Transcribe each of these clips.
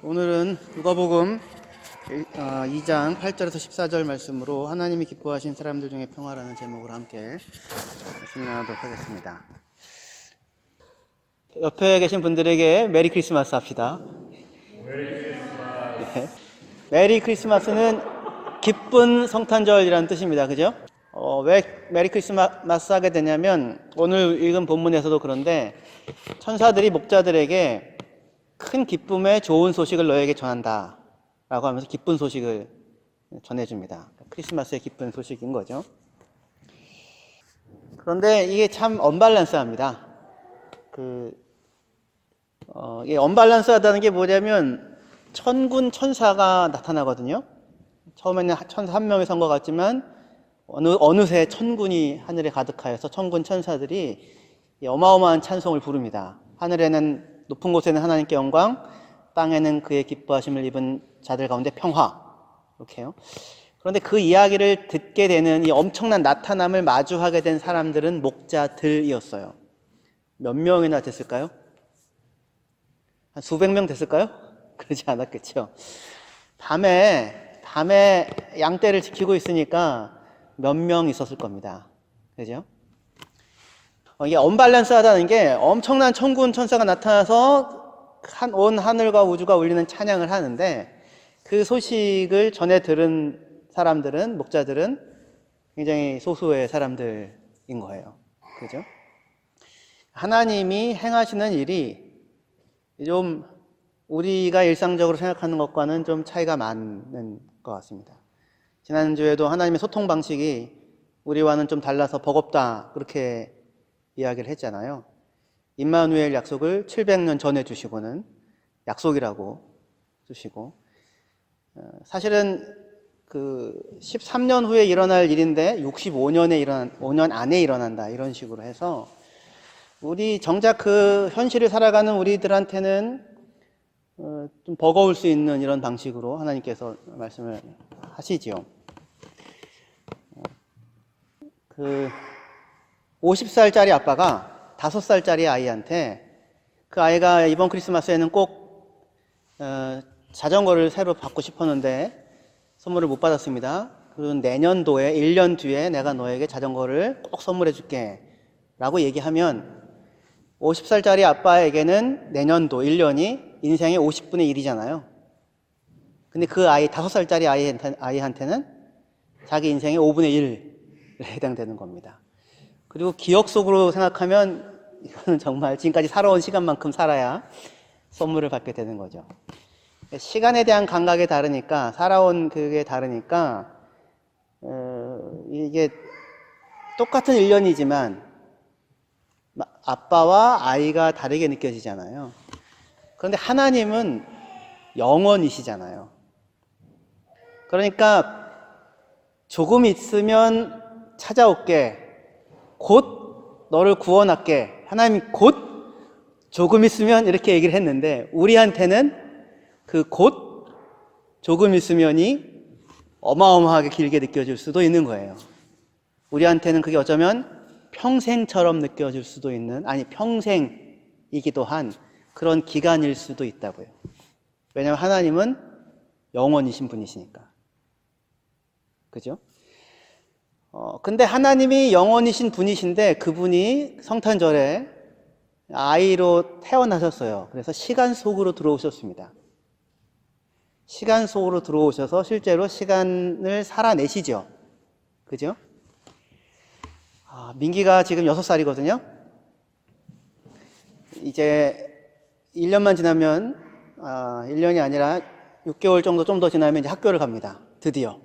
오늘은 누가복음 2장 8절에서 14절 말씀으로 하나님이 기뻐하신 사람들 중에 평화라는 제목으로 함께 말씀 나누도록 하겠습니다. 옆에 계신 분들에게 메리 크리스마스 합시다. 네. 메리 크리스마스는 기쁜 성탄절이라는 뜻입니다. 그죠? 왜 메리 크리스마스 하게 되냐면 오늘 읽은 본문에서도 그런데 천사들이 목자들에게 큰 기쁨의 좋은 소식을 너에게 전한다 라고 하면서 기쁜 소식을 전해줍니다. 크리스마스의 기쁜 소식인 거죠. 그런데 이게 참 언밸런스합니다. 이게 언밸런스하다는 게 뭐냐면 천군 천사가 나타나거든요. 처음에는 천사 한 명이 선 것 같지만 어느새 천군이 하늘에 가득하여서 천군 천사들이 어마어마한 찬송을 부릅니다. 하늘에는 높은 곳에는 하나님께 영광, 땅에는 그의 기뻐하심을 입은 자들 가운데 평화. 이렇게요. 그런데 그 이야기를 듣게 되는 이 엄청난 나타남을 마주하게 된 사람들은 목자들이었어요. 몇 명이나 됐을까요? 한 수백 명 됐을까요? 그러지 않았겠죠. 밤에 양떼를 지키고 있으니까 몇 명 있었을 겁니다. 그죠? 이게 언밸런스하다는 게 엄청난 천군 천사가 나타나서 온 하늘과 우주가 울리는 찬양을 하는데 그 소식을 전해 들은 사람들은, 목자들은 굉장히 소수의 사람들인 거예요. 그죠? 하나님이 행하시는 일이 좀 우리가 일상적으로 생각하는 것과는 좀 차이가 많은 것 같습니다. 지난주에도 하나님의 소통 방식이 우리와는 좀 달라서 버겁다 그렇게 이야기를 했잖아요. 임마누엘 약속을 700년 전에 주시고는 약속이라고 주시고 사실은 그 13년 후에 일어날 일인데 5년 안에 일어난다 이런 식으로 해서 우리 정작 그 현실을 살아가는 우리들한테는 좀 버거울 수 있는 이런 방식으로 하나님께서 말씀을 하시지요. 50살짜리 아빠가 5살짜리 아이한테 그 아이가 이번 크리스마스에는 꼭 자전거를 새로 받고 싶었는데 선물을 못 받았습니다. 그리고 내년도에 1년 뒤에 내가 너에게 자전거를 꼭 선물해 줄게 라고 얘기하면 50살짜리 아빠에게는 내년도 1년이 인생의 50분의 1이잖아요. 근데 그 아이 5살짜리 아이한테는 자기 인생의 5분의 1에 해당되는 겁니다. 그리고 기억 속으로 생각하면 이거는 정말 지금까지 살아온 시간만큼 살아야 선물을 받게 되는 거죠. 시간에 대한 감각이 다르니까, 살아온 그게 다르니까 이게 똑같은 1년이지만 아빠와 아이가 다르게 느껴지잖아요. 그런데 하나님은 영원이시잖아요. 그러니까 조금 있으면 찾아올게, 곧 너를 구원할게, 하나님이 곧 조금 있으면 이렇게 얘기를 했는데 우리한테는 그 곧 조금 있으면이 어마어마하게 길게 느껴질 수도 있는 거예요. 우리한테는 그게 어쩌면 평생처럼 느껴질 수도 있는, 아니 평생이기도 한 그런 기간일 수도 있다고요. 왜냐하면 하나님은 영원이신 분이시니까. 그죠? 근데 하나님이 영원이신 분이신데 그분이 성탄절에 아이로 태어나셨어요. 그래서 시간 속으로 들어오셨습니다. 시간 속으로 들어오셔서 실제로 시간을 살아내시죠. 그죠? 민기가 지금 6살이거든요. 이제 1년만 지나면 1년이 아니라 6개월 정도 좀 더 지나면 이제 학교를 갑니다. 드디어.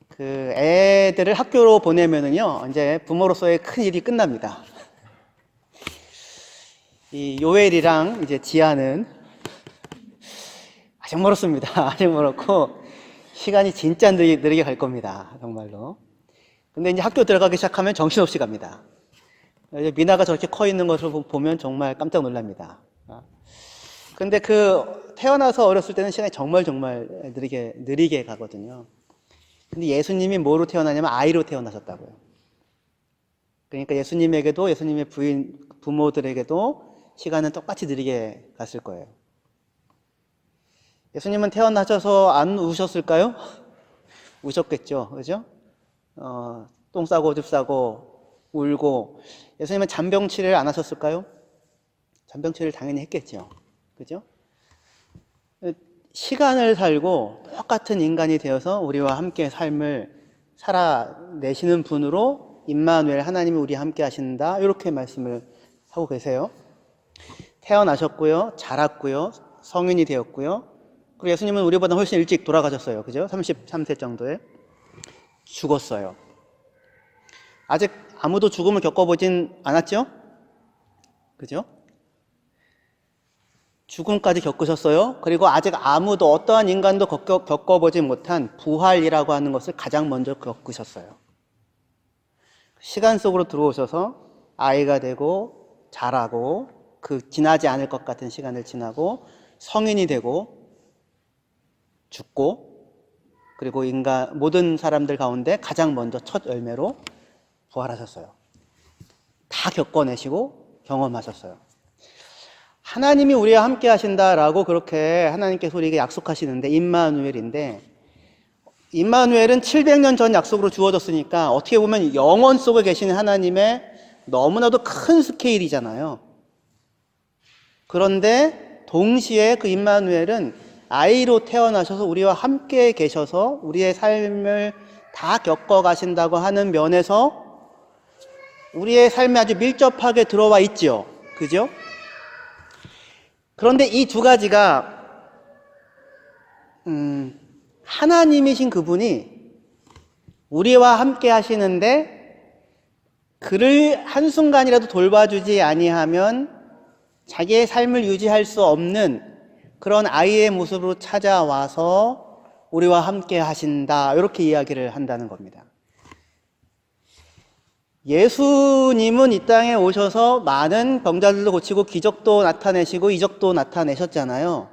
그 애들을 학교로 보내면은요, 이제 부모로서의 큰 일이 끝납니다. 이 요엘이랑 이제 지아는 아직 멀었습니다. 아직 멀었고, 시간이 진짜 느리게 갈 겁니다. 정말로. 근데 이제 학교 들어가기 시작하면 정신없이 갑니다. 이제 미나가 저렇게 커 있는 것을 보면 정말 깜짝 놀랍니다. 근데 태어나서 어렸을 때는 시간이 정말 느리게 가거든요. 근데 예수님이 뭐로 태어나냐면 아이로 태어나셨다고요. 그러니까 예수님에게도 예수님의 부모들에게도 시간은 똑같이 느리게 갔을 거예요. 예수님은 태어나셔서 안 우셨을까요? 우셨겠죠. 그죠? 똥 싸고 오줌 싸고 울고. 예수님은 잔병치레를 안 하셨을까요? 잔병치레를 당연히 했겠죠. 그죠? 시간을 살고 똑같은 인간이 되어서 우리와 함께 삶을 살아내시는 분으로 임마누엘, 하나님이 우리와 함께 하신다, 이렇게 말씀을 하고 계세요. 태어나셨고요, 자랐고요, 성인이 되었고요. 그리고 예수님은 우리보다 훨씬 일찍 돌아가셨어요. 그죠? 33세 정도에 죽었어요. 아직 아무도 죽음을 겪어보진 않았죠? 그죠? 죽음까지 겪으셨어요. 그리고 아직 아무도, 어떠한 인간도 겪어보지 못한 부활이라고 하는 것을 가장 먼저 겪으셨어요. 시간 속으로 들어오셔서 아이가 되고 자라고, 그 지나지 않을 것 같은 시간을 지나고 성인이 되고 죽고, 그리고 모든 사람들 가운데 가장 먼저 첫 열매로 부활하셨어요. 다 겪어내시고 경험하셨어요. 하나님이 우리와 함께 하신다라고 그렇게 하나님께서 우리에게 약속하시는데, 임마누엘인데, 임마누엘은 700년 전 약속으로 주어졌으니까 어떻게 보면 영원 속에 계시는 하나님의 너무나도 큰 스케일이잖아요. 그런데 동시에 그 임마누엘은 아이로 태어나셔서 우리와 함께 계셔서 우리의 삶을 다 겪어가신다고 하는 면에서 우리의 삶에 아주 밀접하게 들어와 있죠. 그죠? 그런데 이 두 가지가 하나님이신 그분이 우리와 함께 하시는데 그를 한순간이라도 돌봐주지 아니하면 자기의 삶을 유지할 수 없는 그런 아이의 모습으로 찾아와서 우리와 함께 하신다, 이렇게 이야기를 한다는 겁니다. 예수님은 이 땅에 오셔서 많은 병자들도 고치고 기적도 나타내시고 이적도 나타내셨잖아요.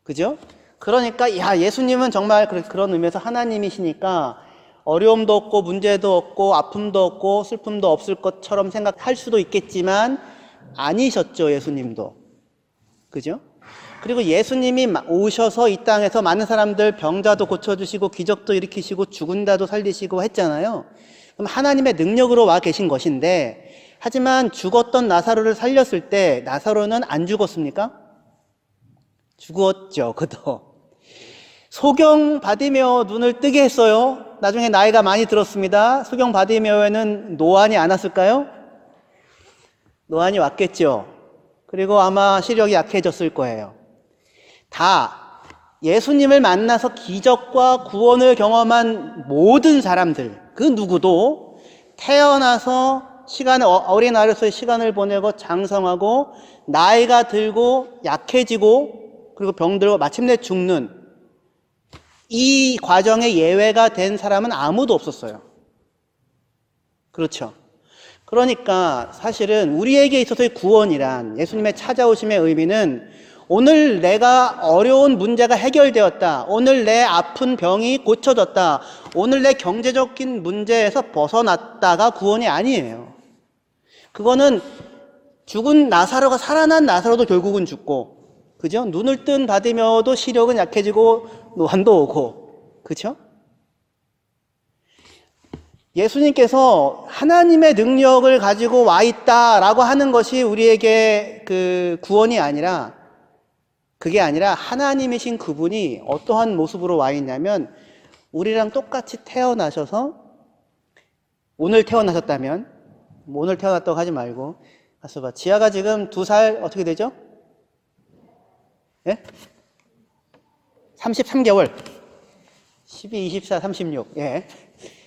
그죠? 그러니까 예수님은 정말 그런 의미에서 하나님이시니까 어려움도 없고 문제도 없고 아픔도 없고 슬픔도 없을 것처럼 생각할 수도 있겠지만 아니셨죠, 예수님도. 그죠? 그리고 예수님이 오셔서 이 땅에서 많은 사람들 병자도 고쳐주시고 기적도 일으키시고 죽은 자도 살리시고 했잖아요. 그럼 하나님의 능력으로 와 계신 것인데, 하지만 죽었던 나사로를 살렸을 때 나사로는 안 죽었습니까? 죽었죠. 그도 소경 바디메오 눈을 뜨게 했어요. 나중에 나이가 많이 들었습니다. 소경 바디메오에는 노안이 안 왔을까요? 노안이 왔겠죠. 그리고 아마 시력이 약해졌을 거예요. 다 예수님을 만나서 기적과 구원을 경험한 모든 사람들, 그 누구도 태어나서 어린 아이로서의 시간을 보내고 장성하고 나이가 들고 약해지고 그리고 병들고 마침내 죽는 이 과정에 예외가 된 사람은 아무도 없었어요. 그렇죠? 그러니까 사실은 우리에게 있어서의 구원이란, 예수님의 찾아오심의 의미는 오늘 내가 어려운 문제가 해결되었다, 오늘 내 아픈 병이 고쳐졌다, 오늘 내 경제적인 문제에서 벗어났다가 구원이 아니에요. 그거는 죽은 나사로가 살아난 나사로도 결국은 죽고, 그죠? 눈을 뜬 바디메오도 시력은 약해지고 노안도 오고, 그죠? 예수님께서 하나님의 능력을 가지고 와 있다라고 하는 것이 우리에게 그 구원이 아니라, 그게 아니라 하나님이신 그분이 어떠한 모습으로 와 있냐면 우리랑 똑같이 태어나셔서, 오늘 태어나셨다면, 오늘 태어났다고 하지 말고 가서 봐. 지아가 지금 2살 어떻게 되죠? 예? 33개월. 12, 24, 36. 예.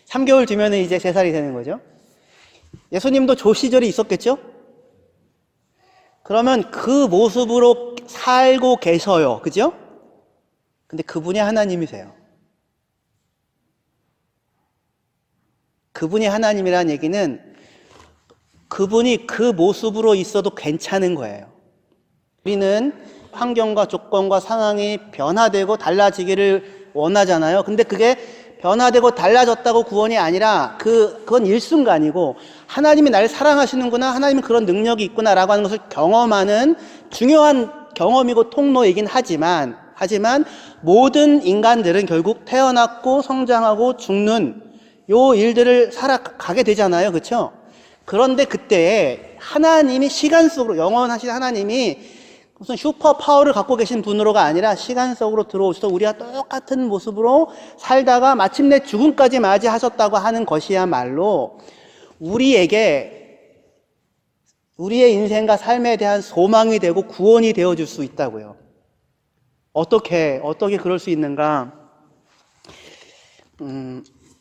3개월 뒤면 이제 3살이 되는 거죠. 예수님도 조 시절이 있었겠죠? 그러면 그 모습으로 살고 계셔요. 그죠? 근데 그분이 하나님이세요. 그분이 하나님이라는 얘기는 그분이 그 모습으로 있어도 괜찮은 거예요. 우리는 환경과 조건과 상황이 변화되고 달라지기를 원하잖아요. 근데 그게 변화되고 달라졌다고 구원이 아니라 그건 일순간이고, 하나님이 나를 사랑하시는구나, 하나님은 그런 능력이 있구나라고 하는 것을 경험하는 중요한 경험이고 통로이긴 하지만 하지만 모든 인간들은 결국 태어났고 성장하고 죽는 요 일들을 살아가게 되잖아요. 그렇죠? 그런데 그때 하나님이 시간 속으로, 영원하신 하나님이 무슨 슈퍼 파워를 갖고 계신 분으로가 아니라 시간 속으로 들어오셔서 우리와 똑같은 모습으로 살다가 마침내 죽음까지 맞이하셨다고 하는 것이야말로 우리에게 우리의 인생과 삶에 대한 소망이 되고 구원이 되어줄 수 있다고요. 어떻게 그럴 수 있는가?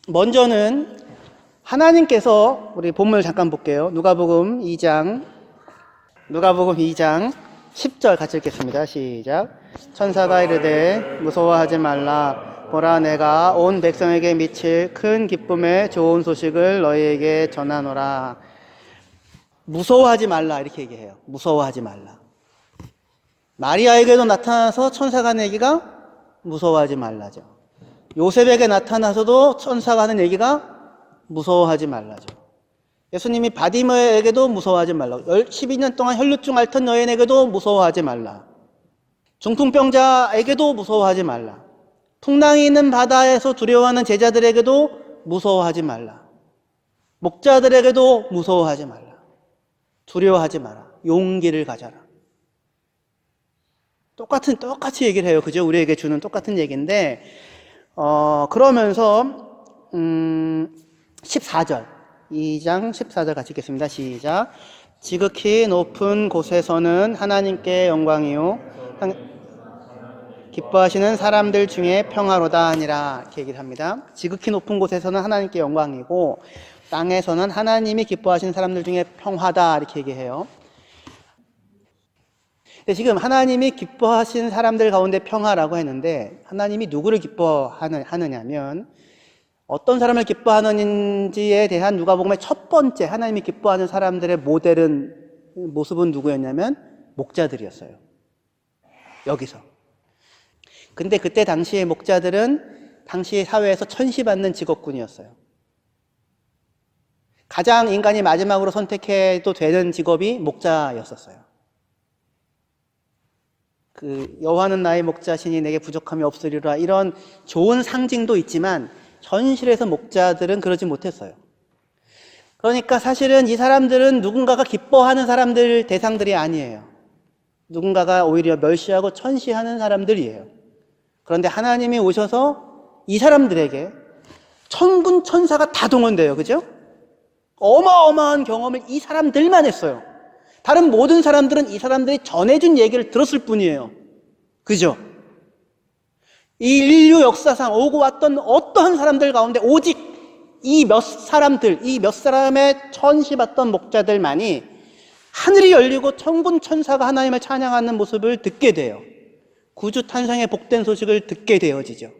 먼저는 하나님께서, 우리 본문을 잠깐 볼게요. 누가복음 2장 10절 같이 읽겠습니다. 시작. 천사가 이르되 무서워하지 말라. 보라, 내가 온 백성에게 미칠 큰 기쁨의 좋은 소식을 너희에게 전하노라. 무서워하지 말라, 이렇게 얘기해요. 무서워하지 말라. 마리아에게도 나타나서 천사가 하는 얘기가 무서워하지 말라죠. 요셉에게 나타나서도 천사가 하는 얘기가 무서워하지 말라죠. 예수님이 바디메에게도 무서워하지 말라. 12년 동안 혈루증 앓던 여인에게도 무서워하지 말라. 중풍병자에게도 무서워하지 말라. 풍랑이 있는 바다에서 두려워하는 제자들에게도 무서워하지 말라. 목자들에게도 무서워하지 말라. 두려워하지 마라. 용기를 가져라. 똑같이 얘기를 해요. 그죠? 우리에게 주는 똑같은 얘기인데, 그러면서, 14절. 2장 14절 같이 읽겠습니다. 시작. 지극히 높은 곳에서는 하나님께 영광이요. 기뻐하시는 사람들 중에 평화로다 하니라. 이렇게 얘기를 합니다. 지극히 높은 곳에서는 하나님께 영광이고, 땅에서는 하나님이 기뻐하시는 사람들 중에 평화다. 이렇게 얘기해요. 근데 지금 하나님이 기뻐하시는 사람들 가운데 평화라고 했는데, 하나님이 누구를 기뻐하느냐면, 어떤 사람을 기뻐하는지에 대한 누가복음의 첫 번째 하나님이 기뻐하는 사람들의 모습은 누구였냐면 목자들이었어요. 여기서. 근데 그때 당시의 목자들은 당시 사회에서 천시받는 직업군이었어요. 가장 인간이 마지막으로 선택해도 되는 직업이 목자였었어요. 여호와는 나의 목자시니 내게 부족함이 없으리라, 이런 좋은 상징도 있지만 현실에서 목자들은 그러지 못했어요. 그러니까 사실은 이 사람들은 누군가가 기뻐하는 대상들이 아니에요. 누군가가 오히려 멸시하고 천시하는 사람들이에요. 그런데 하나님이 오셔서 이 사람들에게 천군 천사가 다 동원돼요. 그죠? 어마어마한 경험을 이 사람들만 했어요. 다른 모든 사람들은 이 사람들이 전해준 얘기를 들었을 뿐이에요. 그죠? 이 인류 역사상 오고 왔던 어떠한 사람들 가운데 오직 이 몇 사람의 천시받던 목자들만이 하늘이 열리고 천군 천사가 하나님을 찬양하는 모습을 듣게 돼요. 구주 탄생의 복된 소식을 듣게 되어지죠.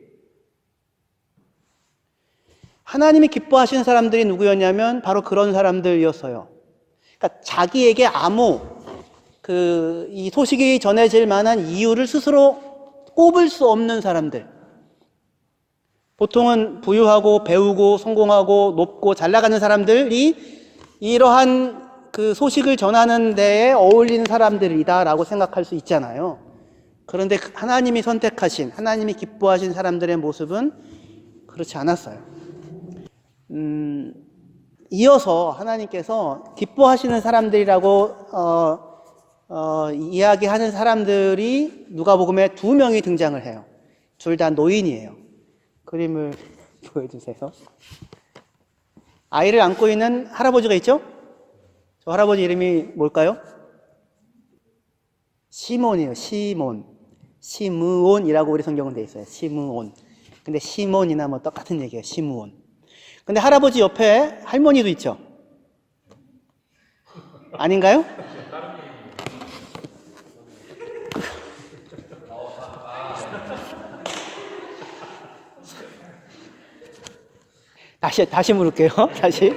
하나님이 기뻐하시는 사람들이 누구였냐면 바로 그런 사람들이었어요. 그러니까 자기에게 이 소식이 전해질 만한 이유를 스스로 꼽을 수 없는 사람들. 보통은 부유하고 배우고 성공하고 높고 잘 나가는 사람들이 이러한 그 소식을 전하는 데에 어울리는 사람들이다라고 생각할 수 있잖아요. 그런데 하나님이 선택하신, 하나님이 기뻐하신 사람들의 모습은 그렇지 않았어요. 이어서 하나님께서 기뻐하시는 사람들이라고 이야기하는 사람들이 누가복음에 2명이 등장을 해요. 둘 다 노인이에요. 그림을 보여주세요. 아이를 안고 있는 할아버지가 있죠? 저 할아버지 이름이 뭘까요? 시몬이에요. 시므온이라고 우리 성경은 돼 있어요. 시므온. 근데 시몬이나 뭐 똑같은 얘기예요. 시므온. 근데 할아버지 옆에 할머니도 있죠? 아닌가요? 다시 물을게요. 다시.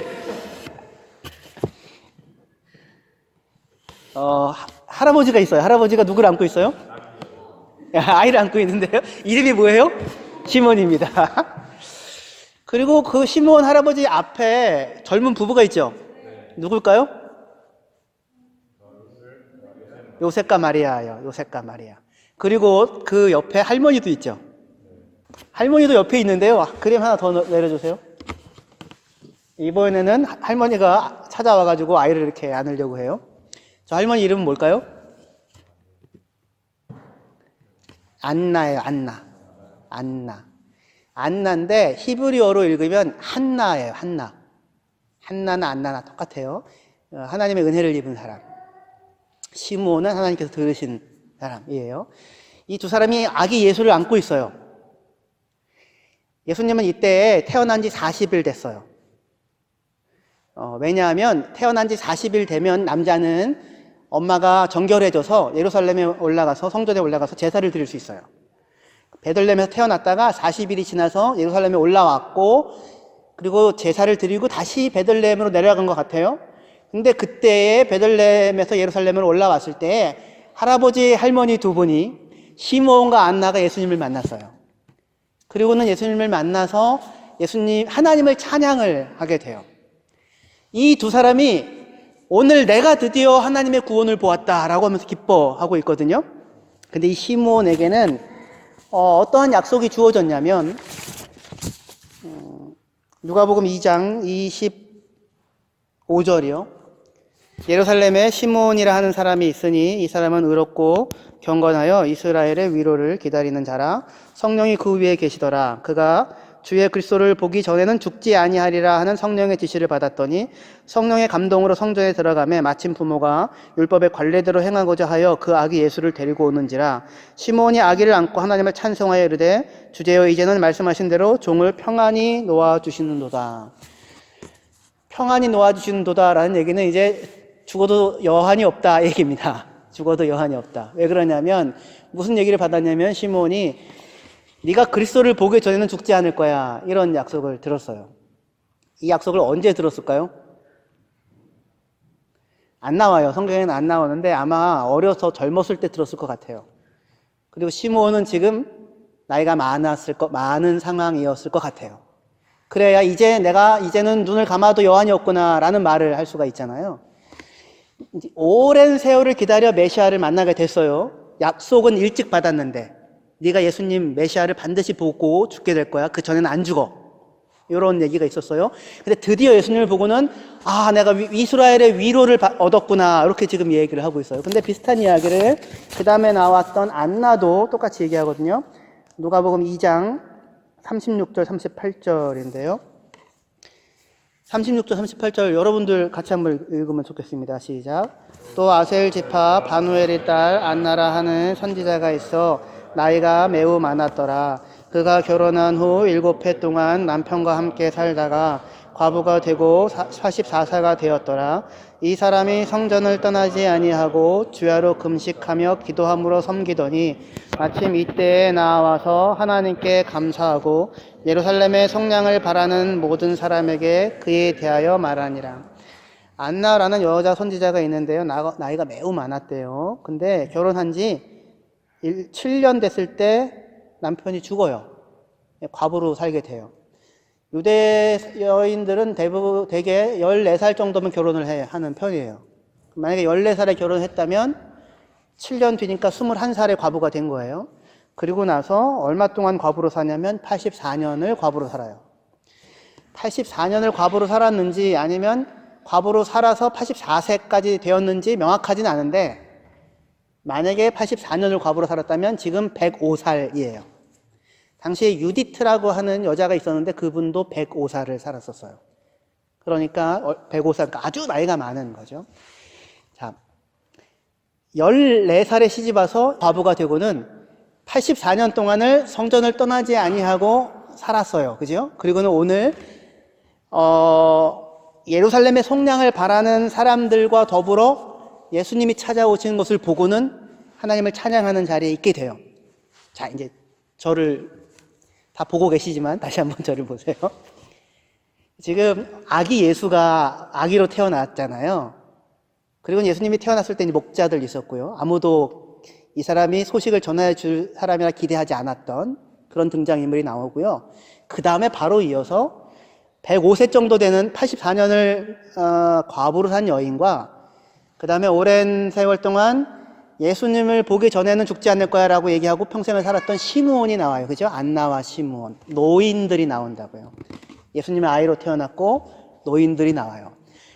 할아버지가 있어요. 할아버지가 누구를 안고 있어요? 아이를 안고 있는데요. 이름이 뭐예요? 시몬입니다. 그리고 그 시몬 할아버지 앞에 젊은 부부가 있죠? 누굴까요? 요셉과 마리아예요. 요셉과 마리아. 그리고 그 옆에 할머니도 있죠. 할머니도 옆에 있는데요. 그림 하나 더 내려주세요. 이번에는 할머니가 찾아와가지고 아이를 이렇게 안으려고 해요. 저 할머니 이름은 뭘까요? 안나예요. 안나. 안나인데 히브리어로 읽으면 한나예요. 한나. 한나나 안나나 똑같아요. 하나님의 은혜를 입은 사람. 시므온은 하나님께서 들으신 사람이에요. 이 두 사람이 아기 예수를 안고 있어요. 예수님은 이때 태어난 지 40일 됐어요. 왜냐하면 태어난 지 40일 되면 남자는 엄마가 정결해져서 예루살렘에 올라가서 성전에 올라가서 제사를 드릴 수 있어요. 베들레헴에서 태어났다가 40일이 지나서 예루살렘에 올라왔고 그리고 제사를 드리고 다시 베들레헴으로 내려간 것 같아요. 근데 그때에 베들레헴에서 예루살렘으로 올라왔을 때 할아버지 할머니 두 분이 시므온과 안나가 예수님을 만났어요. 그리고는 예수님을 만나서 예수님 하나님을 찬양을 하게 돼요. 이 두 사람이 오늘 내가 드디어 하나님의 구원을 보았다라고 하면서 기뻐하고 있거든요. 근데 이 시므온에게는 어떠한 약속이 주어졌냐면 누가복음 2장 25절이요. 예루살렘에 시므온이라 하는 사람이 있으니 이 사람은 의롭고 경건하여 이스라엘의 위로를 기다리는 자라. 성령이 그 위에 계시더라. 그가 주의 그리스도를 보기 전에는 죽지 아니하리라 하는 성령의 지시를 받았더니 성령의 감동으로 성전에 들어가매 마침 부모가 율법의 관례대로 행하고자 하여 그 아기 예수를 데리고 오는지라. 시므온이 아기를 안고 하나님을 찬송하여 이르되 주제여 이제는 말씀하신 대로 종을 평안히 놓아주시는도다. 평안히 놓아주시는도다 라는 얘기는 이제 죽어도 여한이 없다 얘기입니다. 죽어도 여한이 없다. 왜 그러냐면 무슨 얘기를 받았냐면 시므온이 네가 그리스도를 보기 전에는 죽지 않을 거야 이런 약속을 들었어요. 이 약속을 언제 들었을까요? 안 나와요. 성경에는 안 나오는데 아마 어려서 젊었을 때 들었을 것 같아요. 그리고 시므온은 지금 나이가 많은 상황이었을 것 같아요. 그래야 이제는 눈을 감아도 여한이 없구나 라는 말을 할 수가 있잖아요. 오랜 세월을 기다려 메시아를 만나게 됐어요. 약속은 일찍 받았는데 네가 예수님 메시아를 반드시 보고 죽게 될 거야. 그 전에는 안 죽어. 이런 얘기가 있었어요. 근데 드디어 예수님을 보고는 내가 이스라엘의 위로를 얻었구나. 이렇게 지금 얘기를 하고 있어요. 근데 비슷한 이야기를 그 다음에 나왔던 안나도 똑같이 얘기하거든요. 누가복음 2장 36절 38절인데요. 36절 38절 여러분들 같이 한번 읽으면 좋겠습니다. 시작. 또 아셀 지파 바누엘의 딸 안나라 하는 선지자가 있어 나이가 매우 많았더라. 그가 결혼한 후 7해 동안 남편과 함께 살다가 과부가 되고 44세가 되었더라. 이 사람이 성전을 떠나지 아니하고 주야로 금식하며 기도함으로 섬기더니 마침 이때에 나와서 하나님께 감사하고 예루살렘의 성량을 바라는 모든 사람에게 그에 대하여 말하니라. 안나라는 여자 선지자가 있는데요. 나이가 매우 많았대요. 근데 결혼한 지 7년 됐을 때 남편이 죽어요. 과부로 살게 돼요. 유대 여인들은 대개 14살 정도면 결혼을 하는 편이에요. 만약에 14살에 결혼했다면 7년 뒤니까 21살에 과부가 된 거예요. 그리고 나서 얼마 동안 과부로 사냐면 84년을 과부로 살아요. 84년을 과부로 살았는지 아니면 과부로 살아서 84세까지 되었는지 명확하진 않은데 만약에 84년을 과부로 살았다면 지금 105살이에요. 당시에 유디트라고 하는 여자가 있었는데 그분도 105살을 살았었어요. 그러니까 105살, 그러니까 아주 나이가 많은 거죠. 자, 14살에 시집와서 과부가 되고는 84년 동안을 성전을 떠나지 아니하고 살았어요. 그죠? 그리고는 오늘 예루살렘의 속량을 바라는 사람들과 더불어 예수님이 찾아오시는 것을 보고는 하나님을 찬양하는 자리에 있게 돼요. 자, 이제 저를 다 보고 계시지만 다시 한번 저를 보세요. 지금 아기 예수가 아기로 태어났잖아요. 그리고 예수님이 태어났을 때 목자들 있었고요. 아무도 이 사람이 소식을 전해 줄 사람이라 기대하지 않았던 그런 등장인물이 나오고요. 그 다음에 바로 이어서 105세 정도 되는 84년을 과부로 산 여인과 그 다음에 오랜 세월 동안 예수님을 보기 전에는 죽지 않을 거야 라고 얘기하고 평생을 살았던 시므온이 나와요. 그죠? 안나와 시므온. 노인들이 나온다고요. 예수님의 아이로 태어났고 노인들이 나와요.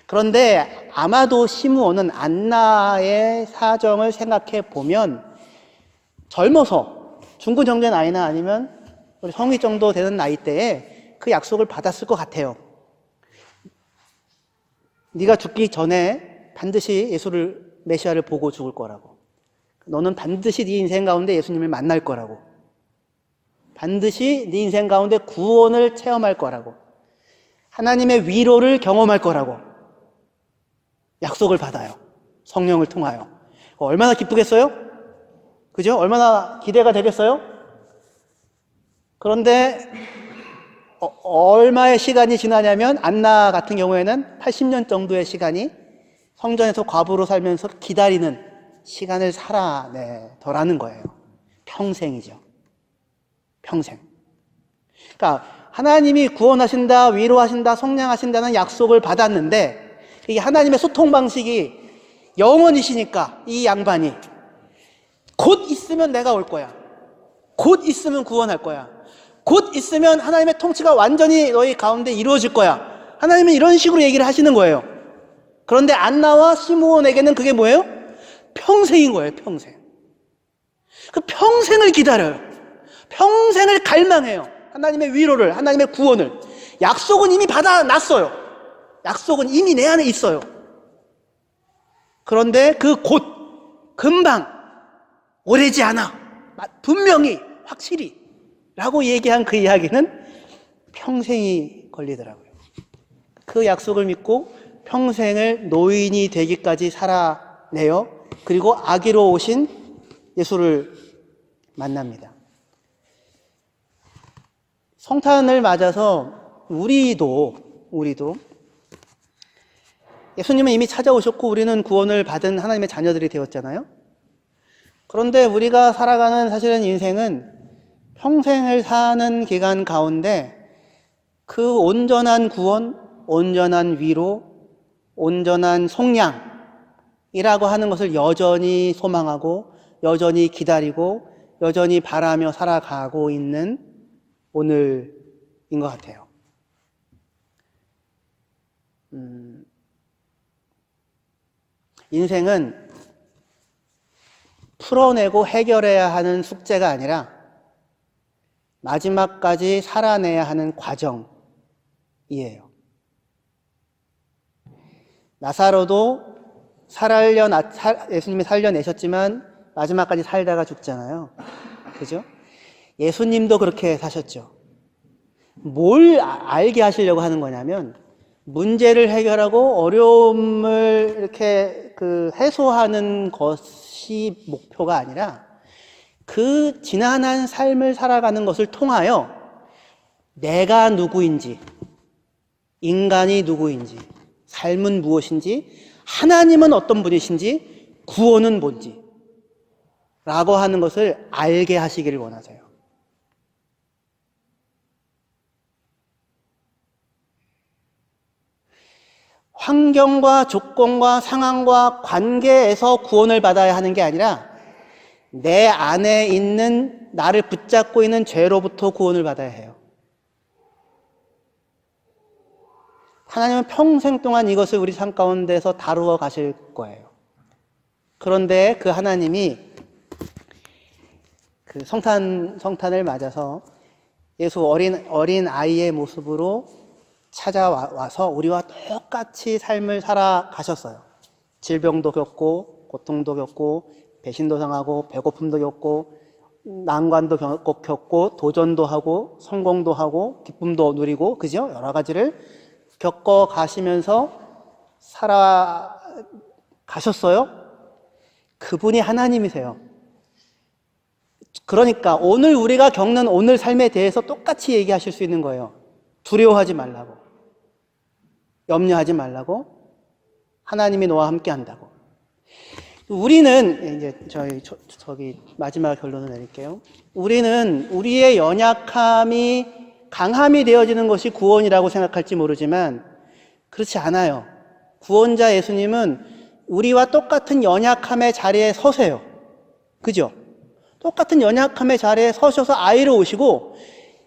그런데 아마도 시므온은 안나의 사정을 생각해 보면 젊어서 중고정된 나이나 아니면 우리 성인 정도 되는 나이대에 그 약속을 받았을 것 같아요. 네가 죽기 전에 반드시 메시아를 보고 죽을 거라고. 너는 반드시 네 인생 가운데 예수님을 만날 거라고. 반드시 네 인생 가운데 구원을 체험할 거라고. 하나님의 위로를 경험할 거라고 약속을 받아요. 성령을 통하여. 얼마나 기쁘겠어요? 그죠? 얼마나 기대가 되겠어요? 그런데 얼마의 시간이 지나냐면 안나 같은 경우에는 80년 정도의 시간이 성전에서 과부로 살면서 기다리는 시간을 살아내더라는 거예요. 평생이죠. 평생. 그러니까 하나님이 구원하신다, 위로하신다, 성량하신다는 약속을 받았는데 이게 하나님의 소통 방식이 영원이시니까 이 양반이 곧 있으면 내가 올 거야. 곧 있으면 구원할 거야. 곧 있으면 하나님의 통치가 완전히 너희 가운데 이루어질 거야. 하나님은 이런 식으로 얘기를 하시는 거예요. 그런데 안나와 시므온에게는 그게 뭐예요? 평생인 거예요. 평생. 그 평생을 기다려요. 평생을 갈망해요. 하나님의 위로를, 하나님의 구원을. 약속은 이미 받아놨어요. 약속은 이미 내 안에 있어요. 그런데 그 곧, 금방, 오래지 않아. 분명히, 확실히 라고 얘기한 그 이야기는 평생이 걸리더라고요. 그 약속을 믿고 평생을 노인이 되기까지 살아내요. 그리고 아기로 오신 예수를 만납니다. 성탄을 맞아서 우리도 예수님은 이미 찾아오셨고 우리는 구원을 받은 하나님의 자녀들이 되었잖아요. 그런데 우리가 살아가는 사실은 인생은 평생을 사는 기간 가운데 그 온전한 구원, 온전한 위로, 온전한 속량이라고 하는 것을 여전히 소망하고 여전히 기다리고 여전히 바라며 살아가고 있는 오늘인 것 같아요. 인생은 풀어내고 해결해야 하는 숙제가 아니라 마지막까지 살아내야 하는 과정이에요. 나사로도 예수님이 살려내셨지만 마지막까지 살다가 죽잖아요. 그죠? 예수님도 그렇게 사셨죠. 뭘 알게 하시려고 하는 거냐면 문제를 해결하고 어려움을 이렇게 해소하는 것이 목표가 아니라 그 지난한 삶을 살아가는 것을 통하여 내가 누구인지, 인간이 누구인지, 삶은 무엇인지, 하나님은 어떤 분이신지, 구원은 뭔지 라고 하는 것을 알게 하시기를 원하세요. 환경과 조건과 상황과 관계에서 구원을 받아야 하는 게 아니라 내 안에 있는 나를 붙잡고 있는 죄로부터 구원을 받아야 해요. 하나님은 평생 동안 이것을 우리 삶 가운데서 다루어 가실 거예요. 그런데 그 하나님이 그 성탄을 맞아서 예수 어린 아이의 모습으로 찾아와서 우리와 똑같이 삶을 살아가셨어요. 질병도 겪고 고통도 겪고 배신도 당하고 배고픔도 겪고 난관도 겪고 도전도 하고 성공도 하고 기쁨도 누리고 그죠? 여러 가지를 겪어 가시면서 살아가셨어요. 그분이 하나님이세요. 그러니까 오늘 우리가 겪는 오늘 삶에 대해서 똑같이 얘기하실 수 있는 거예요. 두려워하지 말라고, 염려하지 말라고, 하나님이 너와 함께 한다고. 우리는 이제 저기 마지막 결론을 내릴게요. 우리는 우리의 연약함이 강함이 되어지는 것이 구원이라고 생각할지 모르지만 그렇지 않아요. 구원자 예수님은 우리와 똑같은 연약함의 자리에 서세요. 그죠? 똑같은 연약함의 자리에 서셔서 아이러우시고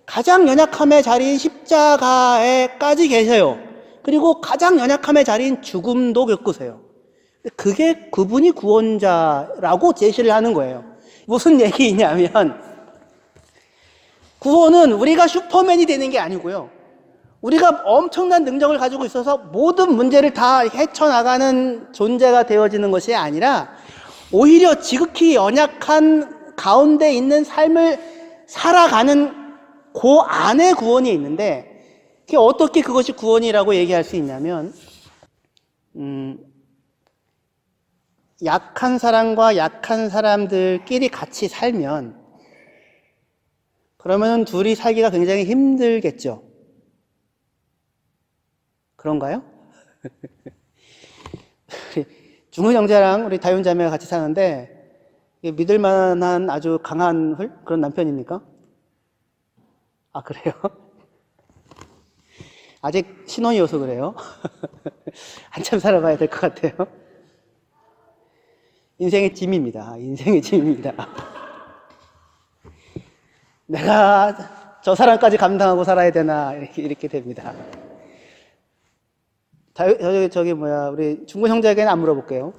가장 연약함의 자리인 십자가에까지 계세요. 그리고 가장 연약함의 자리인 죽음도 겪으세요. 그게 그분이 구원자라고 제시를 하는 거예요. 무슨 얘기냐면 구원은 우리가 슈퍼맨이 되는 게 아니고요. 우리가 엄청난 능력을 가지고 있어서 모든 문제를 다 헤쳐나가는 존재가 되어지는 것이 아니라 오히려 지극히 연약한 가운데 있는 삶을 살아가는 그 안에 구원이 있는데 그게 어떻게 그것이 구원이라고 얘기할 수 있냐면 약한 사람과 약한 사람들끼리 같이 살면 그러면 둘이 살기가 굉장히 힘들겠죠. 그런가요? 중훈 형제랑 우리 다윤 자매가 같이 사는데 믿을 만한 아주 강한 그런 남편입니까? 아, 그래요? 아직 신혼이어서 그래요? 한참 살아봐야 될 것 같아요. 인생의 짐입니다. 인생의 짐입니다. 내가 저 사람까지 감당하고 살아야 되나 이렇게 됩니다. 우리 중국 형제에게는 안 물어볼게요.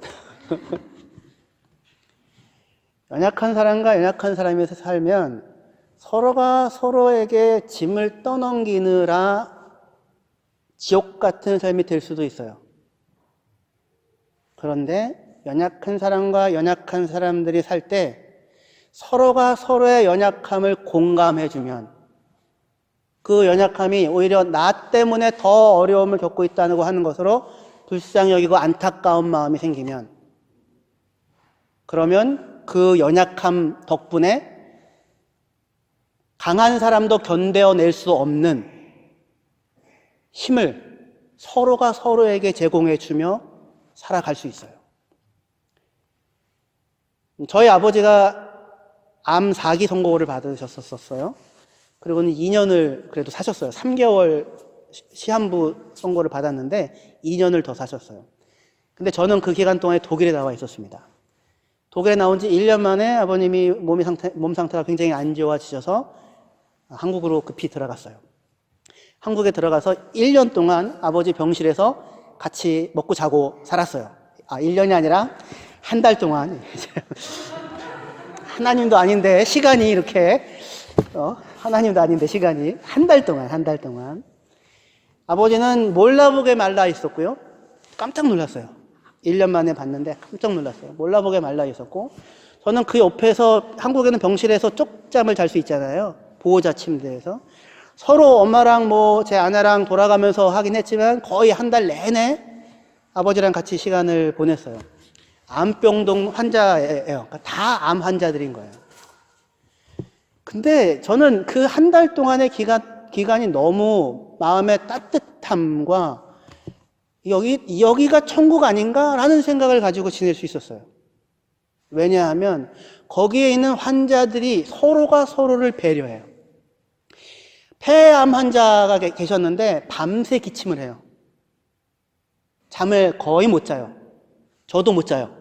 연약한 사람과 연약한 사람에서 살면 서로가 서로에게 짐을 떠넘기느라 지옥 같은 삶이 될 수도 있어요. 그런데 연약한 사람과 연약한 사람들이 살 때 서로가 서로의 연약함을 공감해주면 그 연약함이 오히려 나 때문에 더 어려움을 겪고 있다고 하는 것으로 불쌍히 여기고 안타까운 마음이 생기면 그러면 그 연약함 덕분에 강한 사람도 견뎌낼 수 없는 힘을 서로가 서로에게 제공해주며 살아갈 수 있어요. 저희 아버지가 암 4기 선고를 받으셨었어요. 그리고는 2년을 그래도 사셨어요. 3개월 시한부 선고를 받았는데 2년을 더 사셨어요. 근데 저는 그 기간 동안에 독일에 나와 있었습니다. 독일에 나온 지 1년 만에 아버님이 몸 상태가 굉장히 안 좋아지셔서 한국으로 급히 들어갔어요. 한국에 들어가서 1년 동안 아버지 병실에서 같이 먹고 자고 살았어요. 1년이 아니라 한 달 동안. 하나님도 아닌데 시간이 이렇게 하나님도 아닌데 시간이 한 달 동안 아버지는 몰라보게 말라 있었고요. 깜짝 놀랐어요. 1년 만에 봤는데 깜짝 놀랐어요. 몰라보게 말라 있었고 저는 그 옆에서 한국에는 병실에서 쪽잠을 잘 수 있잖아요. 보호자 침대에서 서로 엄마랑 제 아내랑 돌아가면서 하긴 했지만 거의 한 달 내내 아버지랑 같이 시간을 보냈어요. 암병동 환자예요. 그러니까 다 암 환자들인 거예요. 근데 저는 그 한 달 동안의 기간이 너무 마음의 따뜻함과 여기가 천국 아닌가라는 생각을 가지고 지낼 수 있었어요. 왜냐하면 거기에 있는 환자들이 서로가 서로를 배려해요. 폐암 환자가 계셨는데 밤새 기침을 해요. 잠을 거의 못 자요. 저도 못 자요.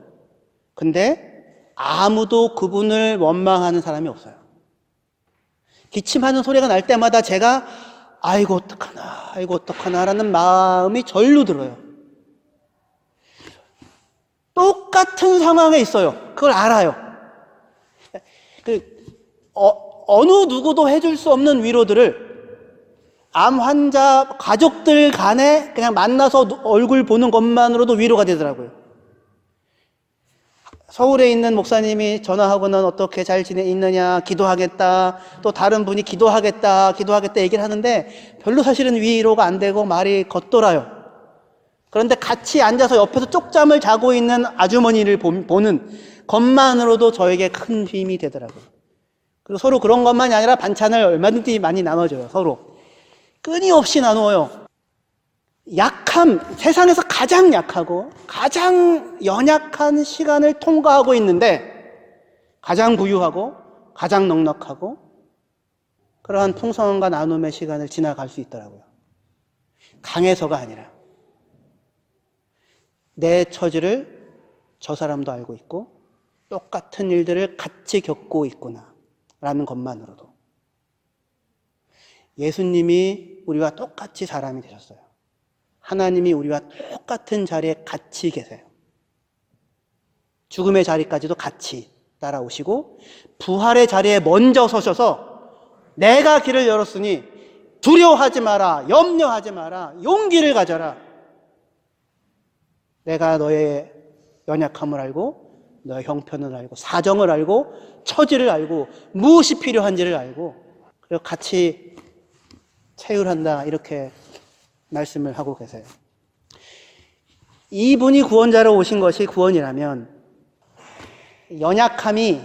근데 아무도 그분을 원망하는 사람이 없어요. 기침하는 소리가 날 때마다 제가 아이고 어떡하나 라는 마음이 절로 들어요. 똑같은 상황에 있어요. 그걸 알아요. 어느 누구도 해줄 수 없는 위로들을 암 환자 가족들 간에 그냥 만나서 얼굴 보는 것만으로도 위로가 되더라고요. 서울에 있는 목사님이 전화하고는 어떻게 잘 있느냐, 기도하겠다, 또 다른 분이 기도하겠다 얘기를 하는데 별로 사실은 위로가 안 되고 말이 겉돌아요. 그런데 같이 앉아서 옆에서 쪽잠을 자고 있는 아주머니를 보는 것만으로도 저에게 큰 힘이 되더라고요. 그리고 서로 그런 것만이 아니라 반찬을 얼마든지 많이 나눠줘요. 서로 끊임없이 나누어요. 세상에서 가장 약하고 가장 연약한 시간을 통과하고 있는데 가장 부유하고 가장 넉넉하고 그러한 풍성함과 나눔의 시간을 지나갈 수 있더라고요. 강해서가 아니라 내 처지를 저 사람도 알고 있고 똑같은 일들을 같이 겪고 있구나 라는 것만으로도 예수님이 우리와 똑같이 사람이 되셨어요. 하나님이 우리와 똑같은 자리에 같이 계세요. 죽음의 자리까지도 같이 따라오시고 부활의 자리에 먼저 서셔서 내가 길을 열었으니 두려워하지 마라, 염려하지 마라, 용기를 가져라. 내가 너의 연약함을 알고 너의 형편을 알고 사정을 알고 처지를 알고 무엇이 필요한지를 알고 그리고 같이 체휼한다 이렇게 말씀을 하고 계세요. 이분이 구원자로 오신 것이 구원이라면 연약함이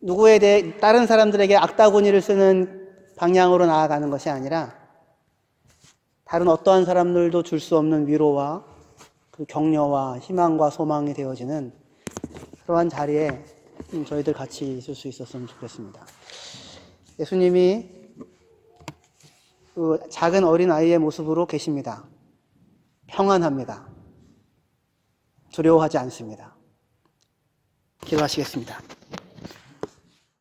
누구에 대해 다른 사람들에게 악다구니를 쓰는 방향으로 나아가는 것이 아니라 다른 어떠한 사람들도 줄 수 없는 위로와 그 격려와 희망과 소망이 되어지는 그러한 자리에 저희들 같이 있을 수 있었으면 좋겠습니다. 예수님이 그 작은 어린 아이의 모습으로 계십니다. 평안합니다. 두려워하지 않습니다. 기도하시겠습니다.